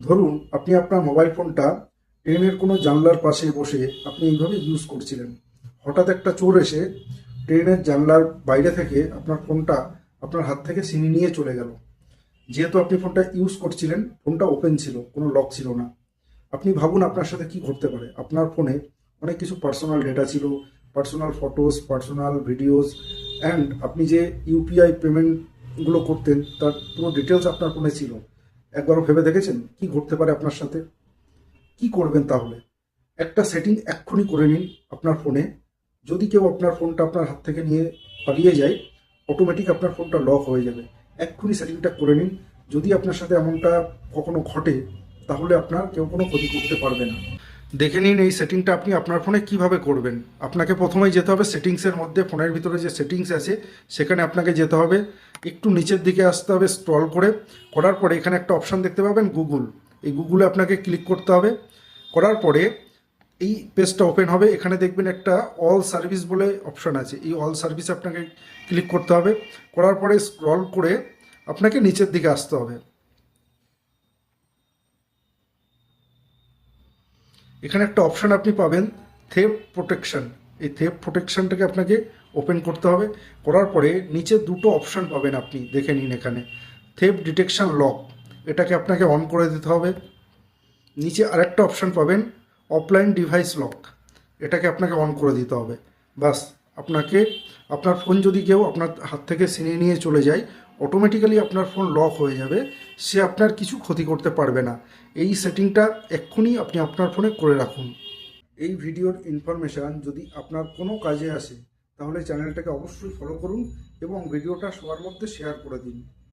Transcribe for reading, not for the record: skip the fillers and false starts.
ধরুন আপনি আপনার মোবাইল ফোনটা ট্রেনের কোনো জানলার পাশে বসে আপনি এইভাবে ইউজ করছিলেন। হঠাৎ একটা চোর এসে ট্রেনের জানলার বাইরে থেকে আপনার ফোনটা আপনার হাত থেকে ছিনিয়ে নিয়ে চলে গেল। যেহেতু আপনি ফোনটা ইউজ করছিলেন, ফোনটা ওপেন ছিল, কোনো লক ছিল না। আপনি ভাবুন আপনার সাথে কি ঘটতে পারে। আপনার ফোনে অনেক কিছু পার্সোনাল ডেটা ছিল, personal photos, personal videos, and আপনি যে ইউপিআই পেমেন্টগুলো করতেন তার পুরো ডিটেলস আপনার ফোনে ছিল। একবারও ভেবে দেখেছেন কি ঘটতে পারে আপনার সাথে? কি করবেন তাহলে? একটা সেটিং এক্ষুনি করে নিন আপনার ফোনে। যদি কেউ আপনার ফোনটা আপনার হাত থেকে নিয়ে পালিয়ে যায়, অটোমেটিক আপনার ফোনটা লক হয়ে যাবে। এক্ষুনি সেটিংটা করে নিন। যদি আপনার সাথে এমনটা কখনো ঘটে, তাহলে আপনার কেউ কোনো ক্ষতি করতে পারবে না। দেখে নিন এই সেটিংটা আপনি আপনার ফোনে কিভাবে করবেন। আপনাকে প্রথমেই যেতে হবে সেটিংসের মধ্যে। ফোনের ভিতরে যে সেটিংস আছে সেখানে আপনাকে যেতে হবে, একটু নিচের দিকে আসতে হবে স্ক্রল করে। করার পরে এখানে একটা অপশান দেখতে পাবেন গুগল। এই গুগলে আপনাকে ক্লিক করতে হবে। করার পরে এই পেজটা ওপেন হবে। এখানে দেখবেন একটা অল সার্ভিস বলে অপশান আছে। এই অল সার্ভিস আপনাকে ক্লিক করতে হবে। করার পরে স্ক্রল করে আপনাকে নিচের দিকে আসতে হবে। এখানে একটা অপশান আপনি পাবেন, থেফট প্রোটেকশন। এই থেফট প্রোটেকশনটাকে আপনাকে ওপেন করতে হবে। করার পরে নিচে দুটো অপশান পাবেন, আপনি দেখে নিন এখানে। থেফট ডিটেকশন লক, এটাকে আপনাকে অন করে দিতে হবে। নিচে আরেকটা অপশান পাবেন, অফলাইন ডিভাইস লক, এটাকে আপনাকে অন করে দিতে হবে। বাস, আপনাকে আপনার ফোন যদি কেউ আপনার হাত থেকে ছিনিয়ে নিয়ে চলে যায়, অটোমেটিক্যালি আপনার ফোন লক হয়ে যাবে। সে আপনার কিছু ক্ষতি করতে পারবে না। এই সেটিংটা এক্ষুনি আপনি আপনার ফোনে করে রাখুন। এই ভিডিওর ইনফরমেশান যদি আপনার কোনো কাজে আসে, তাহলে চ্যানেলটাকে অবশ্যই ফলো করুন এবং ভিডিওটা সবার মধ্যে শেয়ার করে দিন।